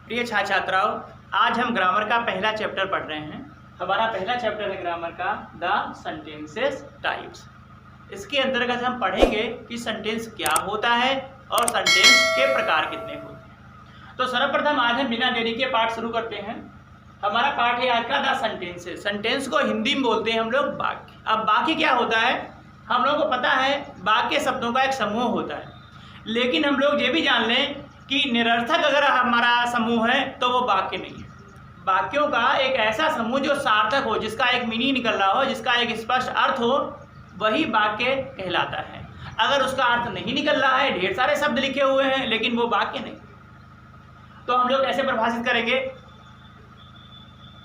प्रिय छात्र छात्राओं, आज हम ग्रामर का पहला चैप्टर पढ़ रहे हैं। हमारा पहला चैप्टर है ग्रामर का द सेंटेंसेस टाइप्स। इसके अंतर्गत हम पढ़ेंगे कि सेंटेंस क्या होता है और सेंटेंस के प्रकार कितने होते हैं। तो सर्वप्रथम आज हम बिना देरी के पाठ शुरू करते हैं। हमारा पाठ है आज का द सेंटेंसेस। सेंटेंस को हिंदी में बोलते हैं हम लोग वाक्य। अब वाक्य क्या होता है, हम लोगों को पता है वाक्य शब्दों का एक समूह होता है, लेकिन हम लोग ये भी जान लें कि निरर्थक अगर हमारा समूह है तो वो वाक्य नहीं है। वाक्यों का एक ऐसा समूह जो सार्थक हो, जिसका एक मीनिंग निकल रहा हो, जिसका एक स्पष्ट अर्थ हो, वही वाक्य कहलाता है। अगर उसका अर्थ नहीं निकल रहा है, ढेर सारे शब्द लिखे हुए हैं लेकिन वो वाक्य नहीं, तो हम लोग ऐसे परिभाषित करेंगे,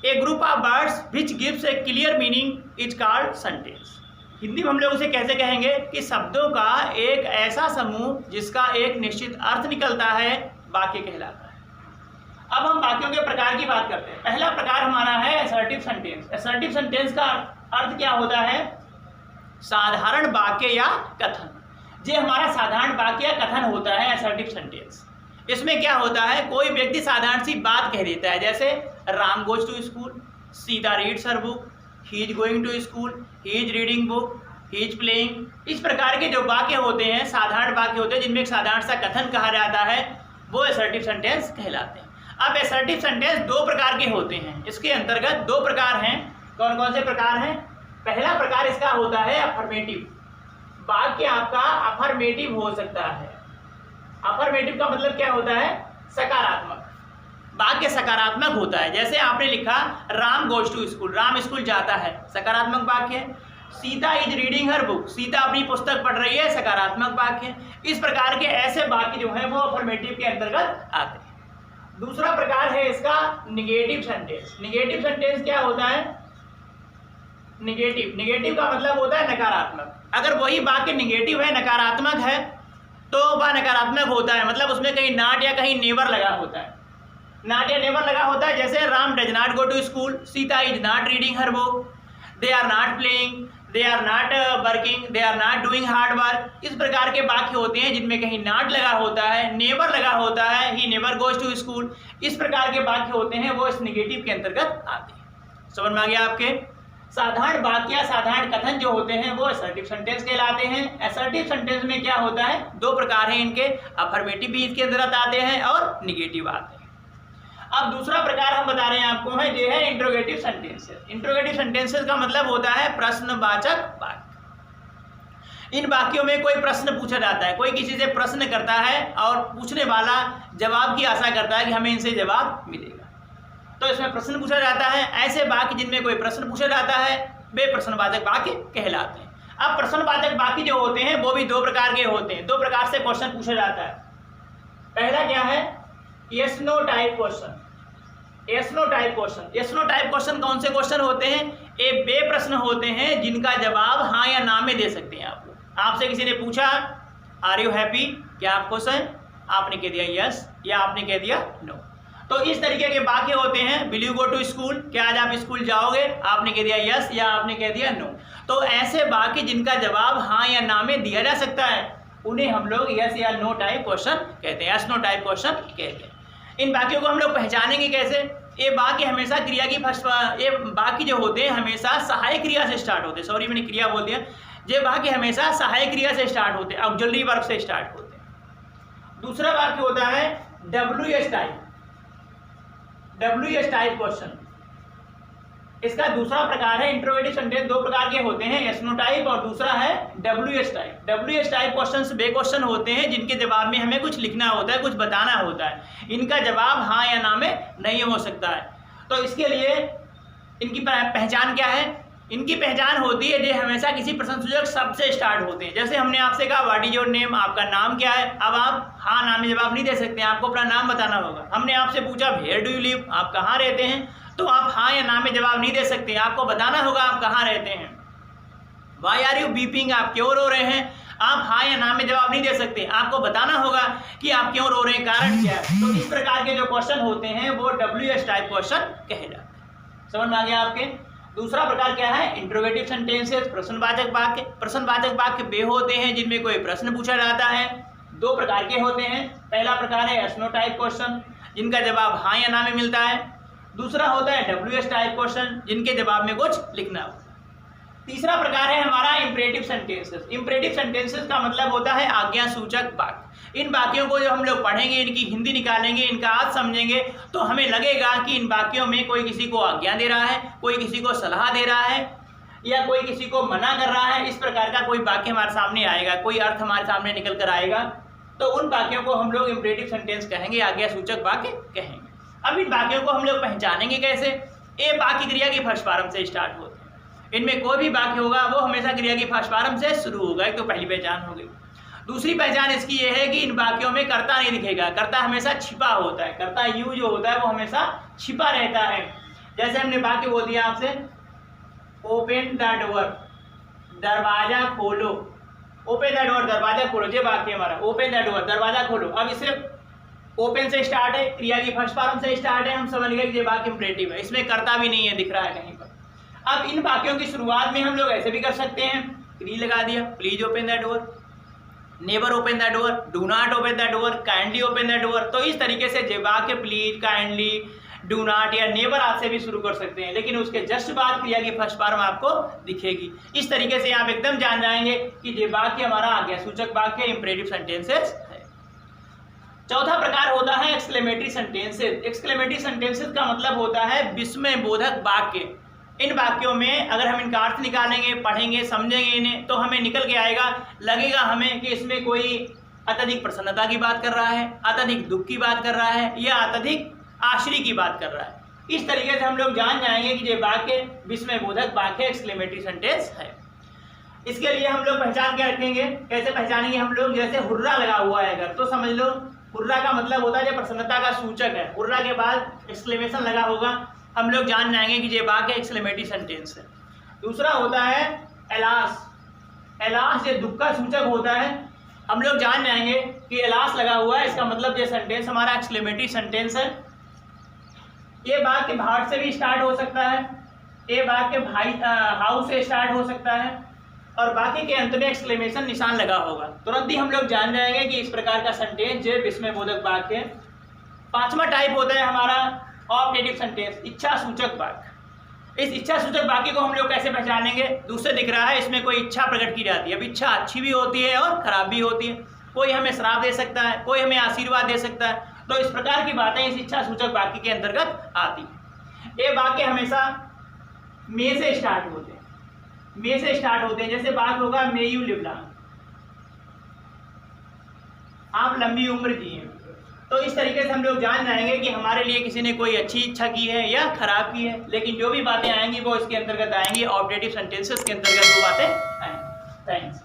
a group of words which gives a clear meaning is called sentence. Hindi में हम लोग उसे कैसे कहेंगे कि शब्दों का एक ऐसा समूह जिसका एक निश्चित अर्थ निकलता है, वाक्य कहलाता है। अब हम वाक्यों के प्रकार की बात करते हैं। पहला प्रकार हमारा है असर्टिव सेंटेंस। असर्टिव सेंटेंस का अर्थ क्या होता है? साधारण वाक्य या कथन। ये हमारा साधारण वाक्य या कथन होता है असर्टिव सेंटेंस। इसमें क्या होता है, कोई व्यक्ति साधारण सी बात कह देता है, जैसे Ram goes to school, Sita reads her book, he is going to school, he is reading book, he is playing. इस प्रकार के जो वाक्य होते हैं, साधारण वाक्य होते हैं, जिनमें एक साधारण सा कथन कहा जाता है, वो असर्टिव सेंटेंस कहलाते हैं। अब असर्टिव सेंटेंस दो प्रकार के होते हैं। इसके अंतर्गत दो प्रकार हैं। कौन कौन से प्रकार हैं? पहला प्रकार इसका होता है अफर्मेटिव। वाक्य आपका अफर्मेटिव हो सकता है। अफर्मेटिव का मतलब क्या होता है? सकारात्मक। वाक्य सकारात्मक होता है। जैसे आपने लिखा Ram goes to school, Ram school जाता है, सकारात्मक वाक्य है। Sita is reading her book, Sita अपनी पुस्तक पढ़ रही है, सकारात्मक वाक्य है। इस प्रकार के ऐसे वाक्य जो हैं वो अफर्मेटिव के अंतर्गत आते हैं। दूसरा प्रकार है इसका निगेटिव सेंटेंस। निगेटिव सेंटेंस क्या होता है? निगेटिव का मतलब होता है नकारात्मक। अगर वही वाक्य निगेटिव है, नकारात्मक है, तो वह नकारात्मक होता है, मतलब उसमें कहीं नॉट या कहीं नेवर लगा होता है। नॉट या नेवर लगा होता है, जैसे Ram does not go to school, Sita is not reading her book, they are not playing, they are not working, they are not doing hard work. इस प्रकार के वाक्य होते हैं जिनमें कहीं नॉट लगा होता है, नेवर लगा होता है, he never goes to school. इस प्रकार के वाक्य होते हैं वो इस निगेटिव के अंतर्गत आते हैं। समझ में आ गया आपके? साधारण वाक्य, साधारण कथन जो होते हैं वो असर्टिव सेंटेंस कहलाते हैं। असर्टिव सेंटेंस में क्या होता है? दो प्रकार हैं इनके, अफर्मेटिव भी इसके अंतर्गत आते हैं और निगेटिव आते हैं। अब दूसरा प्रकार हम बता रहे हैं आपको है, ये है इंट्रोगेटिव सेंटेंसेस। इंट्रोगेटिव सेंटेंसेस का मतलब होता है प्रश्नवाचक वाक्य। इन वाक्यों में कोई प्रश्न पूछा जाता है, कोई किसी से प्रश्न करता है और पूछने वाला जवाब की आशा करता है कि हमें इनसे जवाब मिलेगा, तो इसमें प्रश्न पूछा जाता है। ऐसे वाक्य जिनमें कोई प्रश्न पूछा जाता है वे प्रश्नवाचक वाक्य कहलाते हैं। अब प्रश्नवाचक वाक्य जो होते हैं वो भी दो प्रकार के होते हैं। दो प्रकार से क्वेश्चन पूछा जाता है। पहला क्या है? Yes no type question. Yes no type question. Yes no type question कौन से क्वेश्चन होते हैं? ये वे प्रश्न होते हैं जिनका जवाब हाँ या ना में दे सकते हैं आप लोग। आपसे किसी ने पूछा आर यू हैप्पी, क्या आप खुश हैं? आपने कह दिया यस या आपने कह दिया नो। तो इस तरीके के वाक्य होते हैं। Will you go to school, क्या आज आप स्कूल जाओगे? आपने कह दिया यस या आपने कह दिया नो। तो ऐसे वाक्य जिनका जवाब हाँ या ना में दिया जा सकता है, उन्हें हम लोग यस या नो टाइप क्वेश्चन कहते हैं, यस नो टाइप क्वेश्चन कहते हैं। इन वाक्यों को हम लोग पहचानेंगे कैसे? ये वाक्य हमेशा क्रिया की ये वाक्य जो होते हैं हमेशा सहायक क्रिया से स्टार्ट होते हैं। सॉरी, मैंने क्रिया बोल दिया। ये वाक्य हमेशा सहायक क्रिया से स्टार्ट होते हैं, ऑक्सिलरी वर्ब से स्टार्ट होते हैं। दूसरा वाक्य होता है WS type. WS type question, इसका दूसरा प्रकार है इंट्रोगेटिव सेंटेंस। दो प्रकार के होते हैं, यस नो टाइप और दूसरा है WS type. WS type questions वे क्वेश्चन होते हैं जिनके जवाब में हमें कुछ लिखना होता है, कुछ बताना होता है। इनका जवाब हाँ या ना में नहीं हो सकता है। तो इसके लिए इनकी पहचान क्या है? इनकी पहचान होती है, ये हमेशा किसी प्रश्नसूचक शब्द से स्टार्ट होते हैं। जैसे हमने आपसे कहा व्हाट इज योर नेम, आपका नाम क्या है? अब आप हाँ ना में जवाब नहीं दे सकते, आपको अपना नाम बताना होगा। हमने आपसे पूछा वेयर डू यू लिव, आप कहाँ रहते हैं? तो आप हाँ या ना में जवाब नहीं दे सकते, आपको बताना होगा आप कहाँ रहते हैं। वाई आर यू वीपिंग, आप क्यों रो रहे हैं? आप हाँ या ना में जवाब नहीं दे सकते, आपको बताना होगा कि आप क्यों रो रहे हैं, कारण क्या है। तो इस प्रकार के जो क्वेश्चन होते हैं वो WS टाइप क्वेश्चन कहे जाते हैं। समझ में आ गया आपके? दूसरा प्रकार क्या है? इंट्रोगेटिव सेंटेंसेस, प्रश्नवाचक वाक्य। प्रश्नवाचक वाक्य वे होते हैं जिनमें कोई प्रश्न पूछा जाता है। दो प्रकार के होते हैं। पहला प्रकार है यस नो टाइप क्वेश्चन। जिनका जवाब हाँ या ना में मिलता है। दूसरा होता है WH टाइप क्वेश्चन, जिनके जवाब में कुछ लिखना हो। तीसरा प्रकार है हमारा इंपरेटिव सेंटेंसेस। इंपरेटिव सेंटेंसेस का मतलब होता है आज्ञा सूचक वाक्य। इन वाक्यों को जब हम लोग पढ़ेंगे, इनकी हिंदी निकालेंगे, इनका अर्थ समझेंगे, तो हमें लगेगा कि इन वाक्यों में कोई किसी को आज्ञा दे रहा है, कोई किसी को सलाह दे रहा है, या कोई किसी को मना कर रहा है। इस प्रकार का कोई वाक्य हमारे सामने आएगा, कोई अर्थ हमारे सामने निकल कर आएगा, तो उन वाक्यों को हम लोग इंपरेटिव सेंटेंस कहेंगे, आज्ञा सूचक वाक्य कहेंगे। अब इन वाक्यों को हम लोग पहचानेंगे कैसे? ए वाक्य क्रिया की फर्स्ट फॉर्म से स्टार्ट होते हैं। इनमें कोई भी वाक्य होगा वो हमेशा क्रिया की फर्स्ट फॉर्म से शुरू होगा। एक तो पहली पहचान हो गई। दूसरी पहचान इसकी ये है कि इन वाक्यों में कर्ता नहीं दिखेगा, कर्ता हमेशा छिपा होता है। कर्ता यू जो होता है वो हमेशा छिपा रहता है। जैसे हमने वाक्य बोल दिया आपसे, ओपन द डोर, दरवाजा खोलो। ओपन द डोर, दरवाजा खोलो, ये वाक्य हमारा। ओपन द डोर, दरवाजा खोलो। अब इसे ओपन से स्टार्ट है, क्रिया की फर्स्ट फॉर्म से स्टार्ट है, हम समझ गए कि ये वाक्य इंपरेटिव है। इसमें कर्ता भी नहीं है, दिख रहा है कहीं पर। अब इन वाक्यों की शुरुआत में हम लोग ऐसे भी कर सकते हैं, प्लीज लगा दिया, please open the door, never open the door, do not open the door, kindly open the door. तो इस तरीके से जो वाक्य प्लीज, काइंडली, डू नॉट या नेवर आज से भी शुरू कर सकते हैं, लेकिन उसके जस्ट बाद क्रिया की फर्स्ट फॉर्म आपको दिखेगी। इस तरीके से आप एकदम जान जाएंगे कि ये वाक्य हमारा आज्ञा सूचक वाक्य इंपरेटिव सेंटेंसेस है। चौथा प्रकार होता है एक्सक्लेमेटरी सेंटेंसेस। एक्सक्लेमेटरी सेंटेंसेस का मतलब होता है विस्मय बोधक वाक्य। इन वाक्यों में अगर हम इनका अर्थ निकालेंगे, पढ़ेंगे, समझेंगे इन्हें, तो हमें निकल के आएगा, लगेगा हमें कि इसमें कोई अत्यधिक प्रसन्नता की बात कर रहा है, अत्यधिक दुख की बात कर रहा है, या अत्यधिक आश्चर्य की बात कर रहा है। इस तरीके से हम लोग जान जाएंगे कि ये वाक्य विस्मय बोधक वाक्य एक्सक्लेमेटरी सेंटेंस है। इसके लिए हम लोग पहचान के रखेंगे। कैसे पहचानेंगे हम लोग? जैसे हुर्रा लगा हुआ है अगर, तो समझ लो हुर्रा का मतलब होता है जो प्रसन्नता का सूचक है। हुर्रा के बाद एक्सक्लेमेशन लगा होगा, हम लोग जान जाएंगे कि ये वाक्य एक्सक्लेमेटरी सेंटेंस है। दूसरा होता है एलास। एलास ये दुख का सूचक होता है। हम लोग जान जाएंगे कि एलास लगा हुआ है, इसका मतलब ये सेंटेंस हमारा एक्सक्लेमेटरी सेंटेंस है। ये वाक्य भाट से भी स्टार्ट हो सकता है, ये वाक्य भाई हाउस से स्टार्ट हो सकता है, और बाकी के अंत में एक्सक्लेमेशन निशान लगा होगा। तुरंत ही हम लोग जान जाएंगे कि इस प्रकार का सेंटेंस ये विस्मय बोधक वाक्य है। पांचवा टाइप होता है हमारा ऑब्जेक्टिव सेंटेंस, इच्छा सूचक वाक्य। इस इच्छा सूचक वाक्य को हम लोग कैसे पहचानेंगे? दूसरे दिख रहा है, इसमें कोई इच्छा प्रकट की जाती है। अब इच्छा अच्छी भी होती है और खराब भी होती है। कोई हमें श्राप दे सकता है, कोई हमें आशीर्वाद दे सकता है। तो इस प्रकार की बातें इस इच्छा सूचक वाक्य के अंतर्गत आती है। ये वाक्य हमेशा मे से स्टार्ट होते हैं, मे से स्टार्ट होते हैं। जैसे बात होगा मे यू लिव लॉन्ग, आप लंबी उम्र जिए। तो इस तरीके से हम लोग जान जाएंगे कि हमारे लिए किसी ने कोई अच्छी इच्छा की है या खराब की है। लेकिन जो भी बातें आएंगी वो इसके अंतर्गत आएंगी, ऑब्जेक्टिव सेंटेंसेस के अंतर्गत वो बातें आएंगी। थैंक्स।